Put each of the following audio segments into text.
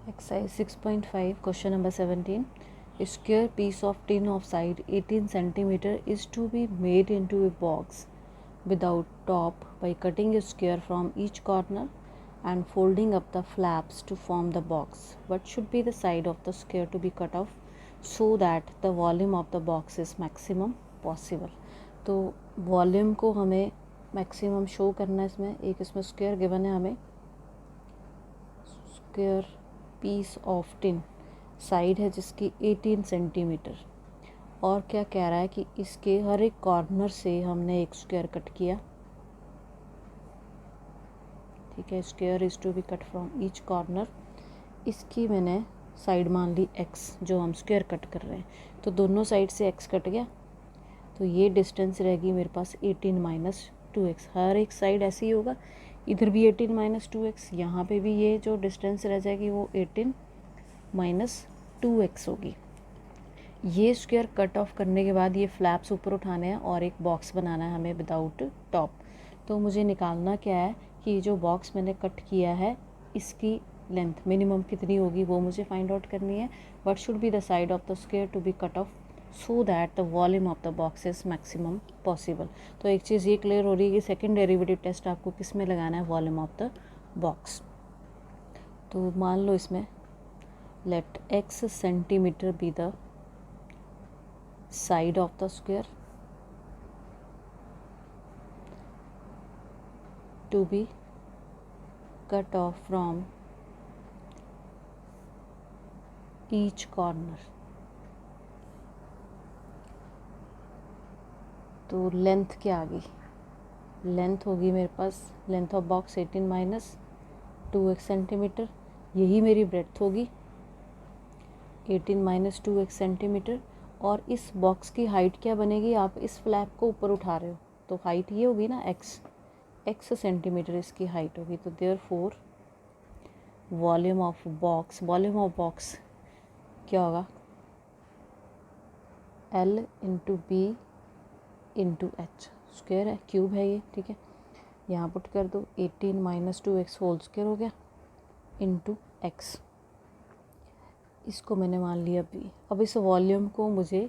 Exercise 6.5, question number 17. A square piece of tin of side 18 cm is to be made into a box without top by cutting a square from each corner and folding up the flaps to form the box. What should be the side of the square to be cut off so that the volume of the box is maximum possible? तो volume को हमें maximum show करना है इसमें. एक इसमें square given है हमें, square piece of tin, side है जिसकी 18 सेंटीमीटर, और क्या कह रहा है कि इसके हर एक कॉर्नर से हमने एक स्क्वायर कट किया. ठीक है, square is to be cut from each corner. इसकी मैंने साइड मान ली x, जो हम स्क्वायर कट कर रहे हैं, तो दोनों साइड से x कट गया, तो ये डिस्टेंस रहेगी मेरे पास 18 माइनस 2x. हर एक साइड ऐसे ही होगा, इधर भी 18 माइनस 2x, यहाँ पे भी ये जो डिस्टेंस रह जाएगी वो 18 माइनस 2x होगी. ये स्क्वायर कट ऑफ करने के बाद ये फ्लैप्स ऊपर उठाने हैं और एक बॉक्स बनाना है हमें विदाउट टॉप. तो मुझे निकालना क्या है कि जो बॉक्स मैंने कट किया है इसकी लेंथ मिनिमम कितनी होगी वो मुझे फाइंड आउट करनी है. What should be the side of the square to be cut off so that the volume of the box is maximum possible. तो एक चीज़ ये क्लियर हो रही है कि सेकेंड डेरिवेटिव टेस्ट आपको किस में लगाना है, वॉल्यूम ऑफ द बॉक्स. तो मान लो इसमें let x centimetre be the side of the square to be cut off from each corner. तो लेंथ क्या आ गई, लेंथ होगी मेरे पास, length of box 18 minus 2x centimetre, यही मेरी ब्रेड्थ होगी 18 माइनस 2x सेंटीमीटर. और इस बॉक्स की हाइट क्या बनेगी, आप इस फ्लैप को ऊपर उठा रहे हो तो हाइट ये होगी ना x सेंटीमीटर इसकी हाइट होगी. तो देयरफॉर वॉल्यूम ऑफ बॉक्स क्या होगा, L into B into H. Square है, क्यूब है ये, ठीक है, यहाँ पुट कर दो. 18 माइनस 2x होल स्क्वायर हो गया इंटू x. इसको मैंने मान लिया b. अब इस वॉल्यूम को मुझे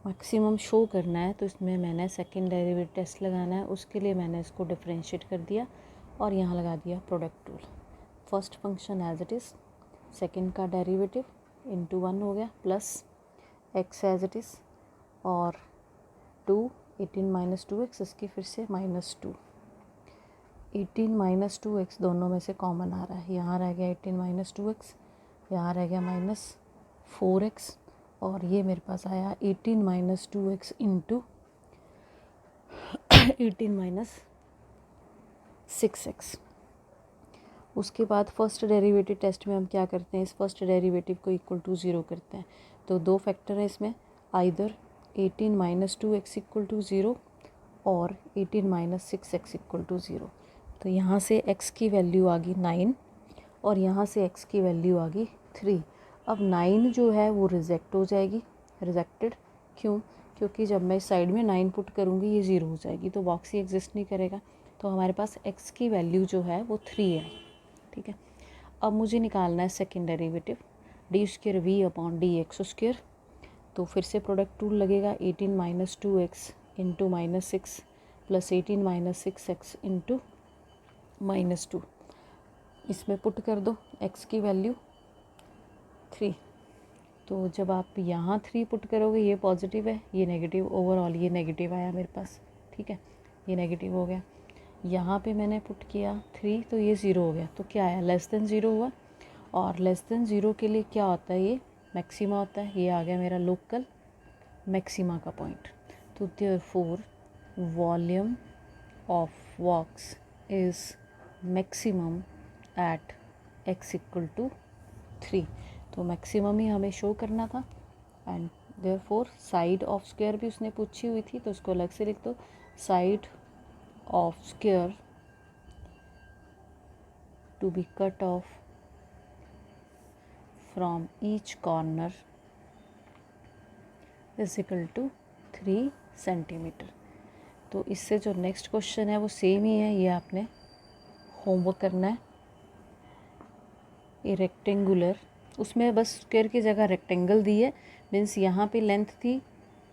मैक्सिमम शो करना है, तो इसमें मैंने सेकेंड डेरिवेटिव टेस्ट लगाना है. उसके लिए मैंने इसको डिफरेंशिएट कर दिया और यहाँ लगा दिया product tool. First function as it is, second का डेरिवेटिव इंटू 1 हो गया, plus x as it is, और 2 18 माइनस 2x, इसकी फिर से माइनस 2. 18 माइनस 2x दोनों में से कॉमन आ रहा है, यहाँ रह गया 18 माइनस 2x, यहाँ रह गया माइनस 4x, और ये मेरे पास आया 18 minus 2x into 18 minus 6x. उसके बाद फर्स्ट डेरिवेटिव टेस्ट में हम क्या करते हैं, इस फर्स्ट डेरिवेटिव को इक्वल टू 0 करते हैं. तो दो फैक्टर है इसमें, either 18 minus 2x equal to 0 और 18 माइनस 6x इक्वल टू 0. तो यहाँ से x की वैल्यू आ गई 9 और यहाँ से x की वैल्यू आ गई 3. अब 9 जो है वो रिजेक्ट हो जाएगी, रिजेक्टेड क्यों, क्योंकि जब मैं इस साइड में 9 पुट करूँगी ये 0 हो जाएगी, तो बॉक्स ही एग्जिस्ट नहीं करेगा. तो हमारे पास x की वैल्यू जो है वो 3 है. ठीक है, अब मुझे निकालना है second derivative, d square we upon d x square. तो फिर से प्रोडक्ट टूल लगेगा, 18 minus 2x into minus 6 plus 18 minus 6x into minus 2. इसमें पुट कर दो x की वैल्यू 3. तो जब आप यहाँ 3 पुट करोगे, ये पॉजिटिव है, ये नेगेटिव, ओवरऑल ये नेगेटिव आया मेरे पास. ठीक है, ये नेगेटिव हो गया. यहाँ पे मैंने पुट किया 3, तो ये 0 हो गया. तो क्या आया, लेस देन 0 हुआ, और लेस देन 0 के लिए क्या होता है, ये मैक्सिमा होता है. ये आ गया मेरा लोकल मैक्सिमा का पॉइंट. तो therefore volume of box is maximum at x equal to 3. तो मैक्सिमम ही हमें शो करना था. And therefore side of square भी उसने पूछी हुई थी, तो उसको अलग से लिख दो, side of square to be cut off from each corner is equal to 3 centimetre. तो इससे जो नेक्स्ट क्वेश्चन है वो सेम ही है, ये आपने होमवर्क करना है. ए रेक्टेंगुलर उसमें बस स्क्वायर की जगह रेक्टेंगल दी है, मीन्स यहाँ पे लेंथ थी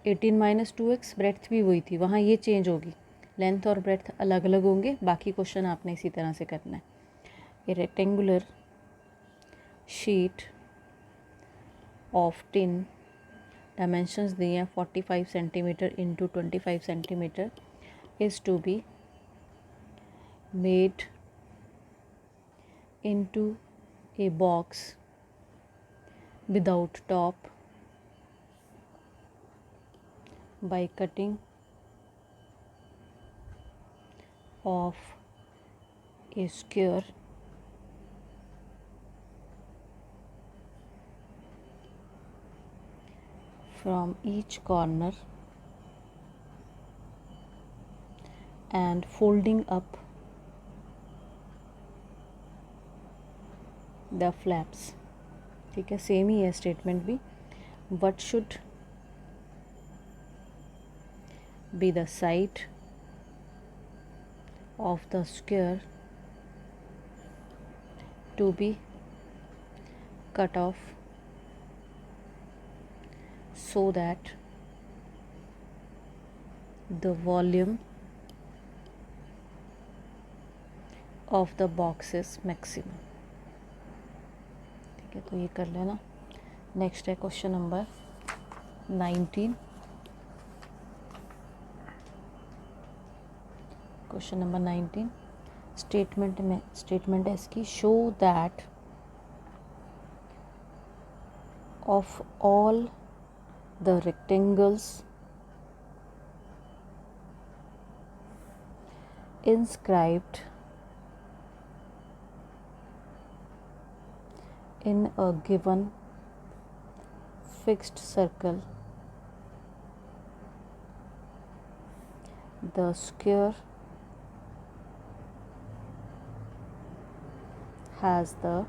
18 माइनस 2x, ब्रेड्थ भी वही थी, वहाँ ये चेंज होगी, लेंथ और ब्रेड्थ अलग अलग होंगे। बाकी क्वेश्चन आपने इसी तरह से करना है। A rectangular sheet of tin, dimensions दिए हैं 45 centimetre into 25 centimetre, is to be made into a box without top by cutting of a square from each corner and folding up the flaps। ठीक है, same ही है statement भी। What should be the side of the square to be cut off so that the volume of the box is maximum. तो ये कर लेना। Next है question number 19। Question number 19 statement है इसकी, show that of all the rectangles inscribed in a given fixed circle, the square has the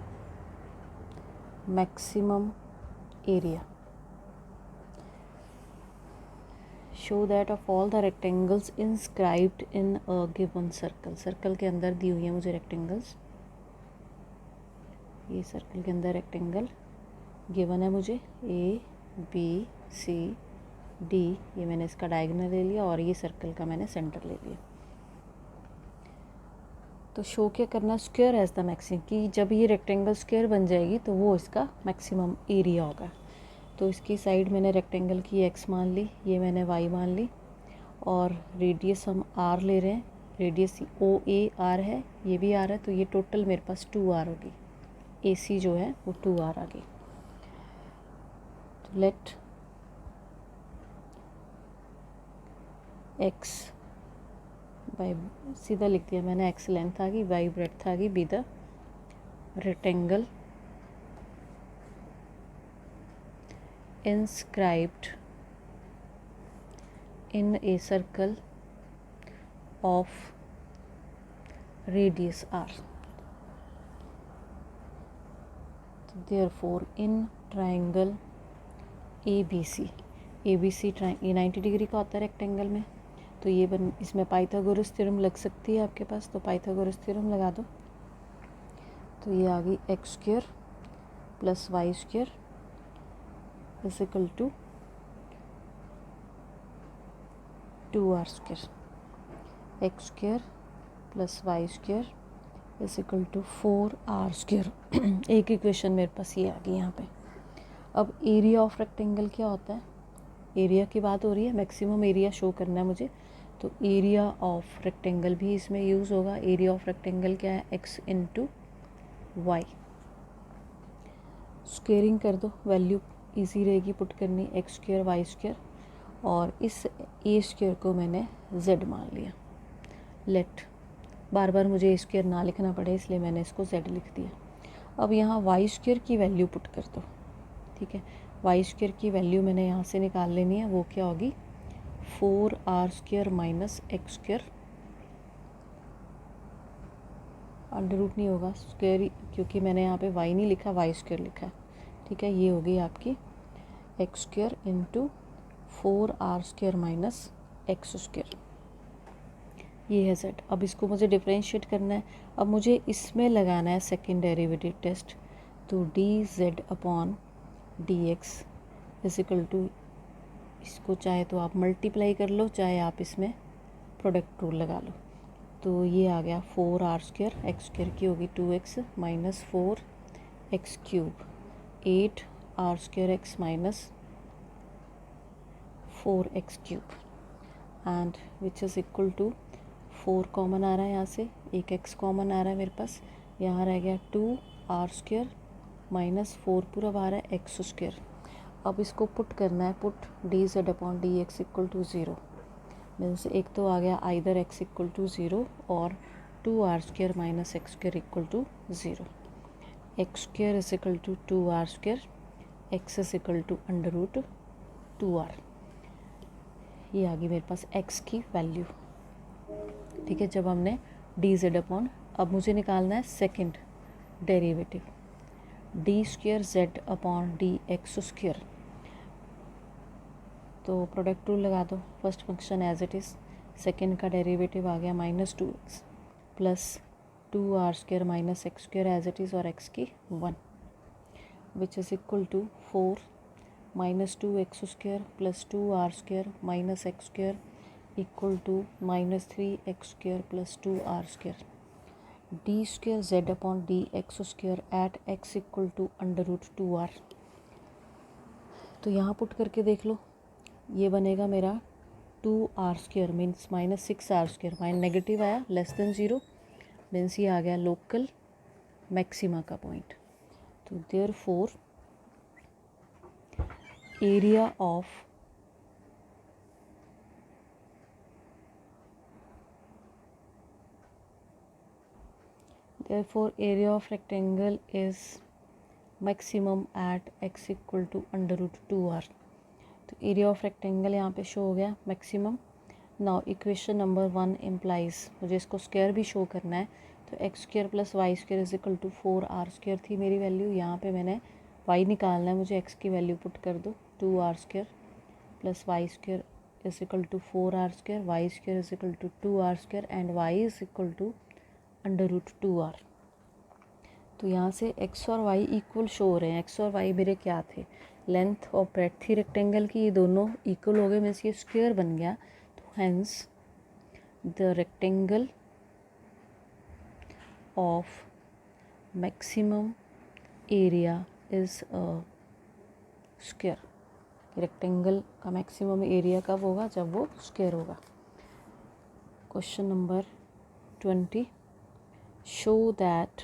maximum area। Show that of all the rectangles inscribed in a given circle। Circle के अंदर दी हुई है मुझे rectangles, ये circle के अंदर rectangle given है मुझे A B C D, ये मैंने इसका डायगोनल ले लिया और ये सर्कल का मैंने सेंटर ले लिया। तो शो क्या करना, स्क्वायर एज द मैक्सिमम, कि जब ये रेक्टेंगल स्क्वायर बन जाएगी तो वो इसका मैक्सिमम एरिया होगा। तो इसकी साइड मैंने रेक्टेंगल की x मान ली, ये मैंने y मान ली, और रेडियस हम r ले रहे हैं, रेडियस OAR है, ये भी r है, तो ये टोटल मेरे पास 2r होगी, AC जो है वो 2r आ गई। तो लेट x बाई, सीधा लिख दिया मैंने, x लेंथ आ गई, y ब्रेड्थ आ गई, be the rectangle inscribed in a circle of radius r। Therefore in triangle ABC, ABC ये 90 डिग्री का होता है रेक्टेंगल में, तो ये इसमें पाइथागोरस थ्योरम लग सकती है आपके पास, तो पाइथागोरस थ्योरम लगा दो। तो ये आ गई x square plus y square is equal to 2r square, x square plus y square is equal to 4r square. एक इक्वेशन मेरे पास ये आ गई यहाँ पे। अब एरिया ऑफ रेक्टेंगल क्या होता है, एरिया की बात हो रही है, मैक्सिमम एरिया शो करना है मुझे, तो एरिया ऑफ रेक्टेंगल भी इसमें यूज़ होगा। एरिया ऑफ रेक्टेंगल क्या है, x इंटू वाई। स्क्वेयरिंग कर दो, वैल्यू इजी रहेगी पुट करनी, एक्स स्क्वायर वाई स्क्वायर, और इस ए स्क्वायर को मैंने z मान लिया। लेट, बार बार मुझे ए स्क्वायर ना लिखना पड़े इसलिए मैंने इसको z लिख दिया। अब यहाँ वाई स्क्वायर की वैल्यू पुट कर दो, ठीक है। वाई स्क्वायर की वैल्यू मैंने यहाँ से निकाल लेनी है, वो क्या होगी 4r square minus x square, under root नहीं होगा स्क्वायर, क्योंकि मैंने यहाँ पे y नहीं लिखा, वाई स्क्वायर लिखा है, ठीक है। ये होगी आपकी x square into 4r square minus x square, ये है z। अब इसको मुझे डिफरेंशिएट करना है, अब मुझे इसमें लगाना है सेकेंड डेरिवेटिव टेस्ट, तो d z upon d x equal to, इसको चाहे तो आप मल्टीप्लाई कर लो, चाहे आप इसमें प्रोडक्ट रूल लगा लो। तो ये आ गया 4r², एक्स स्क्र की होगी 2x minus 4x³ 8r² x minus 4x³ and which is equal to 4 common आ रहा है यहाँ से, एक x कॉमन आ रहा है मेरे पास, यहाँ रह गया 2r² माइनस 4 पूरा आ रहा है x²। अब इसको पुट करना है, put d z upon d x equal to 0 means एक तो आ गया आइदर x इक्वल टू 0 और 2r² minus x² equal to 0। x² is equal to 2r², x is equal to under root 2r। ये आ गई मेरे पास x की value. ठीक है, जब हमने डी जेड अपॉन, अब मुझे निकालना है second derivative, d² z upon d x²। तो प्रोडक्ट रूल लगा दो, first function as it is, second का डेरिवेटिव आ गया -2x plus 2r² minus x² as it is और x की 1 which is equal to 4 minus 2x² plus 2r² minus x² equal to -3x² plus 2r²। d² z upon d x² at x equal to under root 2r। तो यहाँ put करके देख लो, ये बनेगा मेरा 2r² means minus 6r², mine negative आया less than 0 means ये आ गया लोकल मैक्सिमा का पॉइंट। तो therefore area of rectangle is maximum at x equal to under root 2r। तो एरिया ऑफ रेक्टेंगल यहाँ पे शो हो गया maximum. Now equation number 1 implies, मुझे इसको स्क्वायर भी शो करना है, तो x² plus y² is equal to 4r² थी मेरी वैल्यू, यहाँ पे मैंने y निकालना है, मुझे x की वैल्यू पुट कर दो 2r² plus y² is equal to 4r², y² is equal to 2r² and y is equal to under root 2r। तो यहाँ से x और y इक्वल शो हो रहे हैं। x और y मेरे क्या थे, लेंथ और ब्रेड्थ थी रेक्टेंगल की, ये दोनों इक्वल हो गए, मीन्स ये स्क्वायर बन गया। तो hence the rectangle of maximum area is a square. Rectangle का मैक्सिमम एरिया कब होगा, जब वो स्क्वायर होगा। Question number 20, show that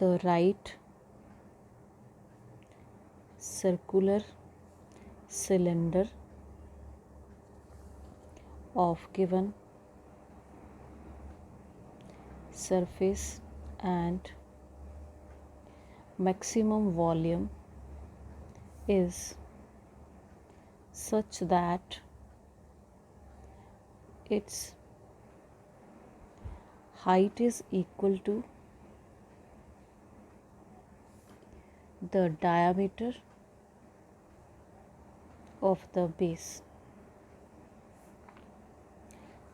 the right circular cylinder of given surface and maximum volume is such that its height is equal to the diameter of the base।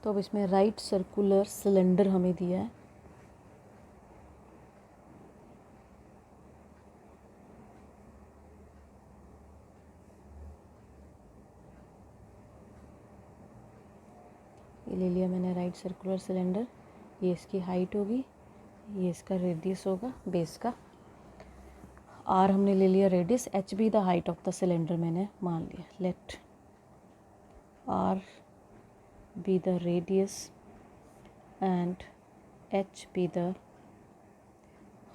तो अब इसमें right circular cylinder हमें दिया है, ये ले लिया मैंने राइट सर्कुलर सिलेंडर, ये इसकी हाइट होगी, ये इसका रेडियस होगा बेस का, आर हमने ले लिया radius, H be the height of the cylinder मैंने मान लिया। Let R be the radius and H be the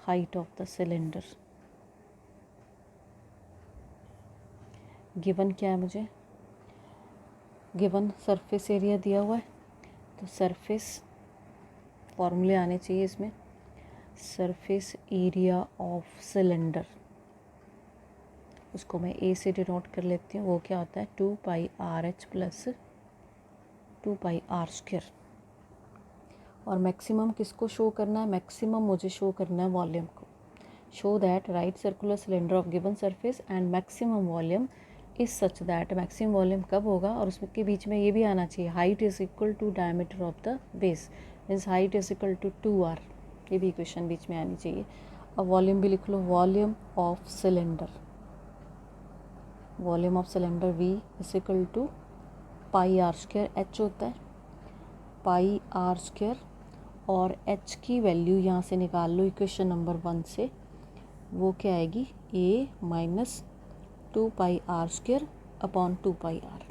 height of the cylinder. Given क्या है मुझे, गिवन सरफेस एरिया दिया हुआ है, तो सरफेस फॉर्मूले आने चाहिए इसमें, सरफेस एरिया ऑफ सिलेंडर, उसको मैं ए से डिनोट कर लेती हूँ, वो क्या होता है 2πr/h प्लस 2πr²। और मैक्सिमम किसको शो करना है, मैक्सिमम मुझे शो करना है वॉल्यूम को। Show that right circular cylinder of given surface and maximum volume is such that, maximum volume कब होगा, और उसके बीच में ये भी आना चाहिए height is equal to diameter of the base, means height is equal to 2r। ये भी इक्वेशन बीच में आनी चाहिए। अब वॉल्यूम भी लिख लो, volume of cylinder, volume of cylinder V is equal to pi are square, H होता है पाई आर स्क्वायर, और H की वैल्यू यहाँ से निकाल लो इक्वेशन नंबर 1 से, वो क्या आएगी A minus 2 pi are square upon 2 pi R.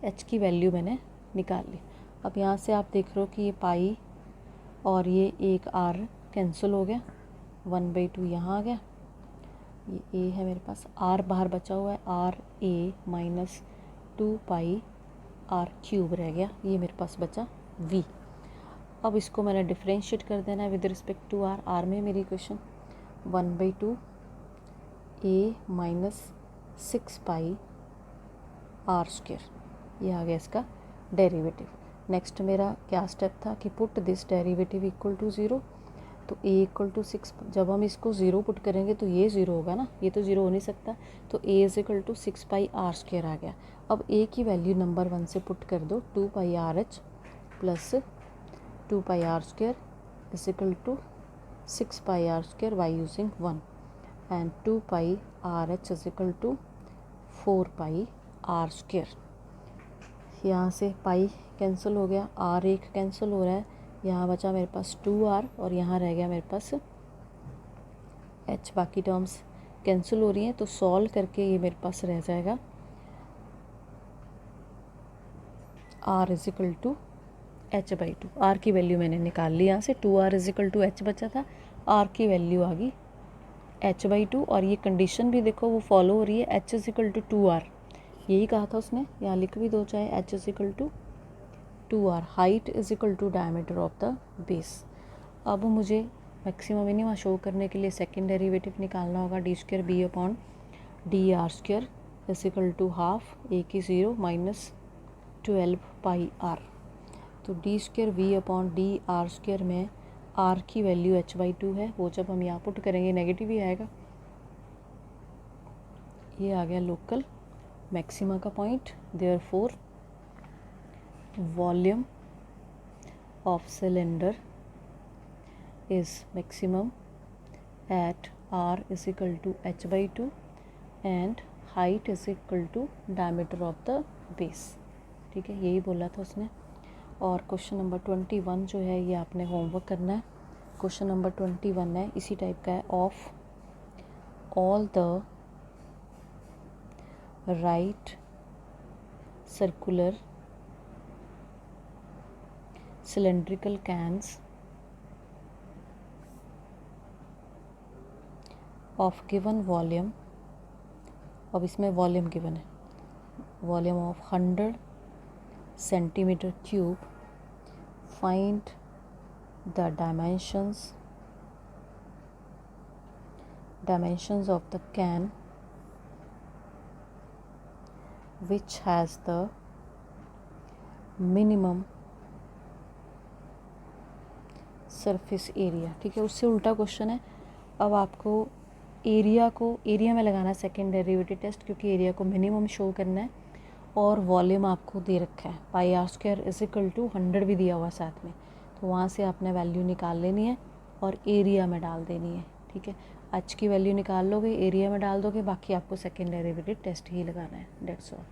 H की वैल्यू मैंने निकाल ली। अब यहाँ से आप देख रहे हो कि ये पाई और ये एक R कैंसिल हो गया, 1/2 यहाँ आ गया, ये A है मेरे पास, R बाहर बचा हुआ है, R A minus 2 pi R cube रह गया, ये मेरे पास बचा V। अब इसको मैंने डिफ्रेंशिएट कर देना है with respect to R। R में मेरी equation 1/2 A minus 6 pi R square, ये आ गया इसका डेरिवेटिव। नेक्स्ट मेरा क्या स्टेप था कि put this derivative equal to 0, तो A इक्वल टू 6, जब हम इसको 0 पुट करेंगे तो ये 0 होगा ना, ये तो 0 हो नहीं सकता, तो A is equal to 6 pi are square आ गया। अब A की वैल्यू नंबर 1 से पुट कर दो, 2 pi r h plus 2 pi are square is equal to 6 pi are square by using 1, and 2 pi r h is equal to 4 pi are square. यहाँ से pi cancel हो गया, are एक cancel हो रहा है, यहाँ बचा मेरे पास 2R और यहाँ रह गया मेरे पास H। बाकी टर्म्स कैंसिल हो रही हैं, तो सॉल्व करके ये मेरे पास रह जाएगा R is equal to H/2। R की वैल्यू मैंने निकाल ली यहाँ से, 2R is equal to H बचा था, R की वैल्यू आ गई H/2। और ये कंडीशन भी देखो वो फॉलो हो रही है, H is equal to 2R, यही कहा था उसने, यहाँ लिख भी दो चाहे, H is equal to 2R, height is equal to diameter of the base. अब मुझे मैक्सिमम मिनिमा शो करने के लिए सेकेंड डेरिवेटिव निकालना होगा, D square B upon D R square is equal to half, A की 0 माइनस 12 पाई आर। तो D square we upon D R square में R की वैल्यू H/2 है, वो जब हम यहाँ पुट करेंगे नेगेटिव ही आएगा। ये आ गया लोकल मैक्सिमा का point, therefore volume of cylinder is maximum at R is equal to H/2 and height is equal to diameter of the base। ठीक है, यही बोला था उसने। और क्वेश्चन नंबर 21 जो है ये आपने होमवर्क करना है। क्वेश्चन नंबर 21 है, इसी टाइप का है, of all the right circular cylindrical cans of given volume, अब इसमें वॉल्यूम गिवन है, volume of 100 centimetre cube, find the dimensions of the can which has the minimum surface area. ठीक है, उससे उल्टा क्वेश्चन है। अब आपको एरिया में लगाना है सेकेंड डेरिवेटिव टेस्ट, क्योंकि एरिया को मिनिमम शो करना है, और वॉल्यूम आपको दे रखा है pi are square is equal to 100 भी दिया हुआ साथ में, तो वहाँ से आपने वैल्यू निकाल लेनी है और एरिया में डाल देनी है। ठीक है, H की वैल्यू निकाल लोगे, एरिया में डाल दोगे, बाकी आपको सेकेंड डेरिवेटिव टेस्ट ही लगाना है। That's all.